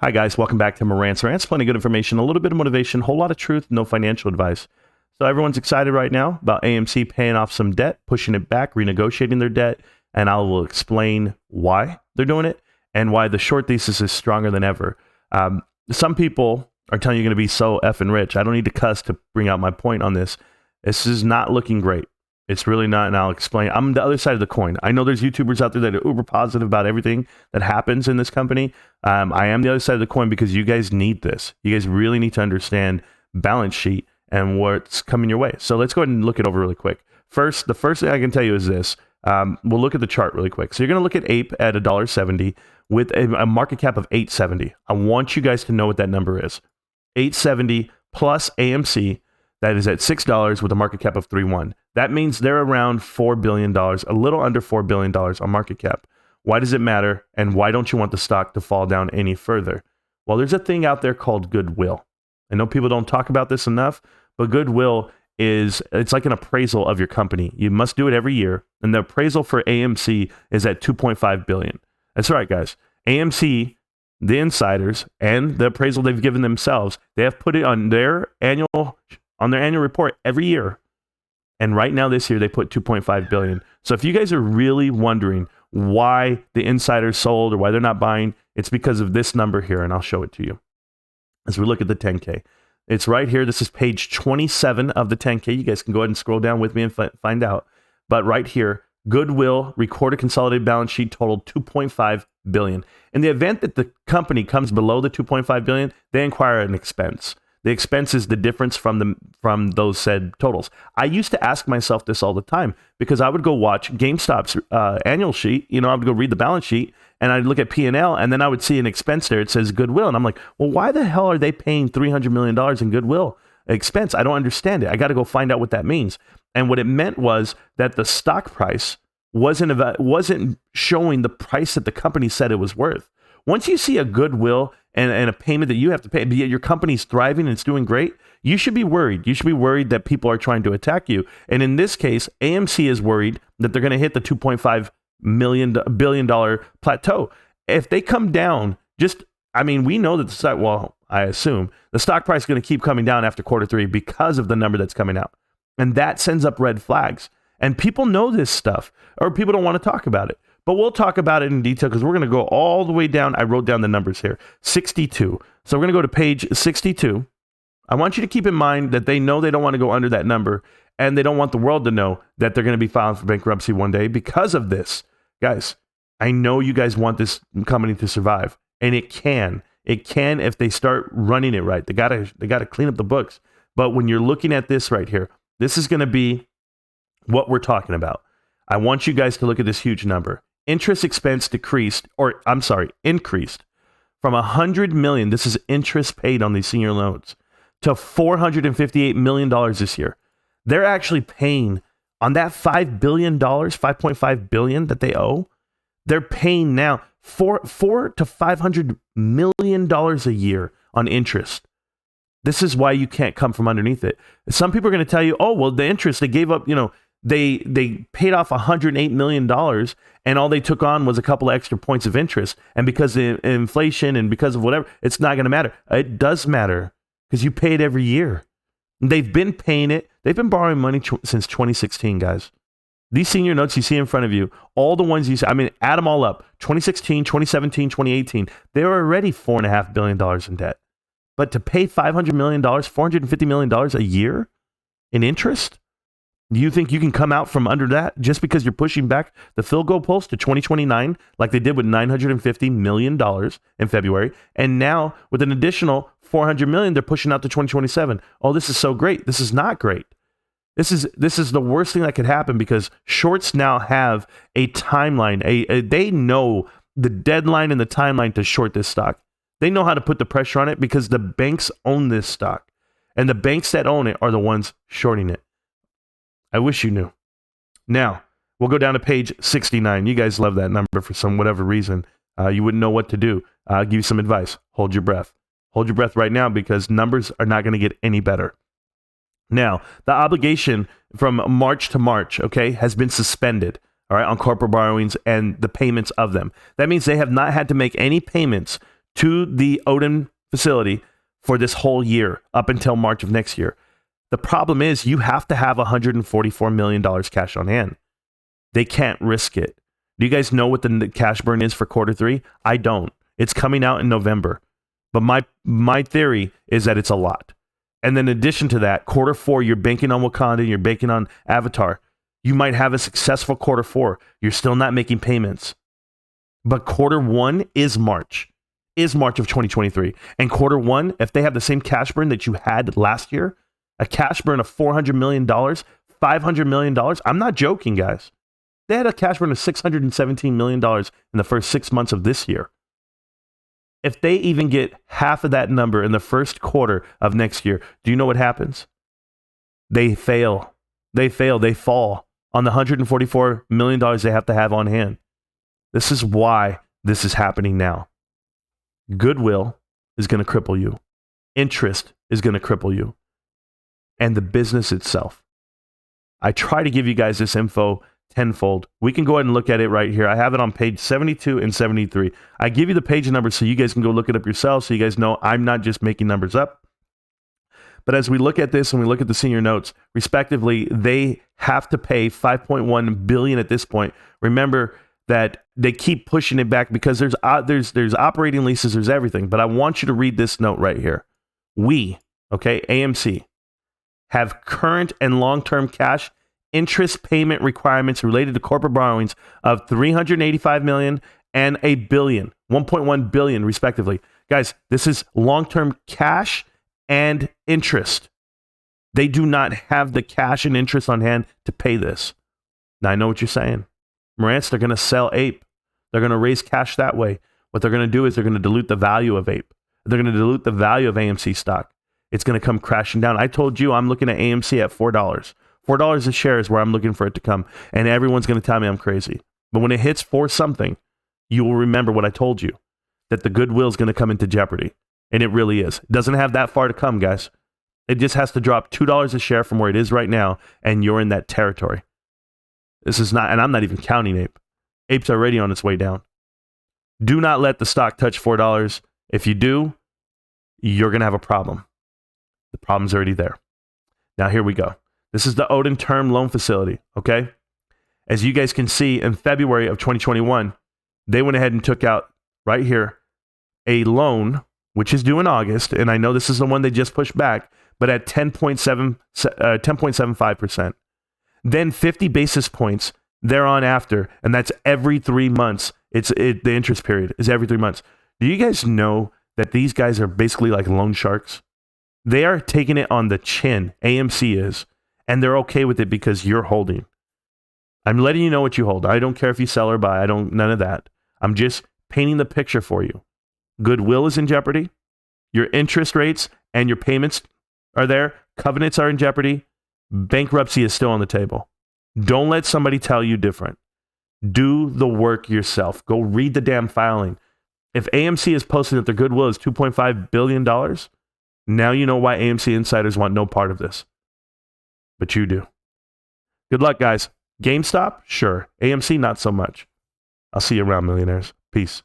Hi guys, welcome back to Marant's Rants. Plenty of good information, a little bit of motivation, a whole lot of truth, no financial advice. So everyone's excited right now about AMC paying off some debt, pushing it back, renegotiating their debt, and I will explain why they're doing it and why the short thesis is stronger than ever. Some people are telling you you're going to be so effing rich. I don't need to cuss to bring out my point on this. This is not looking great. It's really not, and I'll explain. I'm the other side of the coin. I know there's YouTubers out there that are uber positive about everything that happens in this company. I am the other side of the coin because you guys need this. You guys really need to understand balance sheet and what's coming your way. So let's go ahead and look it over really quick. The first thing I can tell you is this. We'll look at the chart really quick. So you're going to look at APE at $1.70 with a market cap of $870. I want you guys to know what that number is. $870 plus AMC. That is at $6 with a market cap of 3.1. That means they're around $4 billion, a little under $4 billion on market cap. Why does it matter? And why don't you want the stock to fall down any further? Well, there's a thing out there called Goodwill. I know people don't talk about this enough, but Goodwill it's like an appraisal of your company. You must do it every year. And the appraisal for AMC is at $2.5 billion. That's right, guys. AMC, the insiders, and the appraisal they've given themselves, they have put it on their annual report every year. And right now this year they put 2.5 billion. So if you guys are really wondering why the insiders sold or why they're not buying, it's because of this number here, and I'll show it to you. As we look at the 10K. It's right here. This is page 27 of the 10K. You guys can go ahead and scroll down with me and find out. But right here, Goodwill recorded consolidated balance sheet totaled 2.5 billion. In the event that the company comes below the 2.5 billion, they incur an expense. The expense is the difference from those said totals. I used to ask myself this all the time because I would go watch GameStop's annual sheet. I would go read the balance sheet and I'd look at P&L and then I would see an expense there. It says Goodwill. And I'm like, well, why the hell are they paying $300 million in Goodwill expense? I don't understand it. I got to go find out what that means. And what it meant was that the stock price wasn't showing the price that the company said it was worth. Once you see a Goodwill and a payment that you have to pay, but yet your company's thriving and it's doing great, you should be worried. You should be worried that people are trying to attack you. And in this case, AMC is worried that they're going to hit the $2.5 billion plateau. If they come down, we know that the stock, I assume the stock price is going to keep coming down after quarter three because of the number that's coming out. And that sends up red flags. And people know this stuff, or people don't want to talk about it. But we'll talk about it in detail because we're going to go all the way down. I wrote down the numbers here. 62. So we're going to go to page 62. I want you to keep in mind that they know they don't want to go under that number, and they don't want the world to know that they're going to be filing for bankruptcy one day because of this. Guys, I know you guys want this company to survive, and it can. It can if they start running it right. They got to clean up the books. But when you're looking at this right here, this is going to be what we're talking about. I want you guys to look at this huge number. Interest expense increased from $100 million. This is interest paid on these senior loans to $458 million this year. They're actually paying on that $5 billion, $5.5 billion that they owe. They're paying now $400 to $500 million a year on interest. This is why you can't come from underneath it. Some people are going to tell you, oh, well, the interest they gave up, they paid off $108 million and all they took on was a couple of extra points of interest. And because of inflation and because of whatever, it's not going to matter. It does matter because you pay it every year. They've been paying it. They've been borrowing money since 2016, guys. These senior notes you see in front of you, all the ones you see, add them all up. 2016, 2017, 2018, they were already $4.5 billion in debt. But to pay $500 million, $450 million a year in interest? Do you think you can come out from under that just because you're pushing back the fill goal post to 2029 like they did with $950 million in February? And now with an additional $400 million, they're pushing out to 2027. Oh, this is so great. This is not great. This is the worst thing that could happen because shorts now have a timeline. They know the deadline and the timeline to short this stock. They know how to put the pressure on it because the banks own this stock. And the banks that own it are the ones shorting it. I wish you knew. Now, we'll go down to page 69. You guys love that number for some whatever reason. You wouldn't know what to do. I'll give you some advice. Hold your breath. Hold your breath right now because numbers are not going to get any better. Now, the obligation from March to March, has been suspended, all right, on corporate borrowings and the payments of them. That means they have not had to make any payments to the Odin facility for this whole year up until March of next year. The problem is you have to have $144 million cash on hand. They can't risk it. Do you guys know what the cash burn is for quarter 3? I don't. It's coming out in November. But my theory is that it's a lot. And then in addition to that, quarter 4, you're banking on Wakanda, you're banking on Avatar. You might have a successful quarter 4. You're still not making payments. But quarter 1 is March of 2023. And quarter 1, if they have the same cash burn that you had last year, a cash burn of $400 million, $500 million, I'm not joking, guys. They had a cash burn of $617 million in the first 6 months of this year. If they even get half of that number in the first quarter of next year, do you know what happens? They fail. They fall on the $144 million they have to have on hand. This is why this is happening now. Goodwill is going to cripple you. Interest is going to cripple you. And the business itself. I try to give you guys this info tenfold. We can go ahead and look at it right here. I have it on page 72 and 73. I give you the page numbers so you guys can go look it up yourselves, so you guys know I'm not just making numbers up. But as we look at this and we look at the senior notes, respectively, they have to pay $5.1 billion at this point. Remember that they keep pushing it back because there's operating leases, there's everything. But I want you to read this note right here. We, okay, AMC, have current and long-term cash interest payment requirements related to corporate borrowings of $385 million and $1 billion, $1.1 billion respectively. Guys, this is long-term cash and interest. They do not have the cash and interest on hand to pay this. Now, I know what you're saying. Marantz, they're going to sell Ape. They're going to raise cash that way. What they're going to do is they're going to dilute the value of Ape. They're going to dilute the value of AMC stock. It's going to come crashing down. I told you I'm looking at AMC at $4. $4 a share is where I'm looking for it to come. And everyone's going to tell me I'm crazy. But when it hits 4 something, you will remember what I told you, that the Goodwill is going to come into jeopardy. And it really is. It doesn't have that far to come, guys. It just has to drop $2 a share from where it is right now, and you're in that territory. This is not, and I'm not even counting Ape. Ape's already on its way down. Do not let the stock touch $4. If you do, you're going to have a problem. The problem's already there. Now, here we go. This is the Odin Term Loan Facility, okay? As you guys can see, in February of 2021, they went ahead and took out, right here, a loan, which is due in August, and I know this is the one they just pushed back, but at 10.75%. Then 50 basis points thereon after, and that's every 3 months. The interest period is every 3 months. Do you guys know that these guys are basically like loan sharks? They are taking it on the chin, AMC is, and they're okay with it because you're holding. I'm letting you know what you hold. I don't care if you sell or buy. None of that. I'm just painting the picture for you. Goodwill is in jeopardy. Your interest rates and your payments are there. Covenants are in jeopardy. Bankruptcy is still on the table. Don't let somebody tell you different. Do the work yourself. Go read the damn filing. If AMC is posting that their Goodwill is $2.5 billion, now you know why AMC insiders want no part of this. But you do. Good luck, guys. GameStop? Sure. AMC? Not so much. I'll see you around, millionaires. Peace.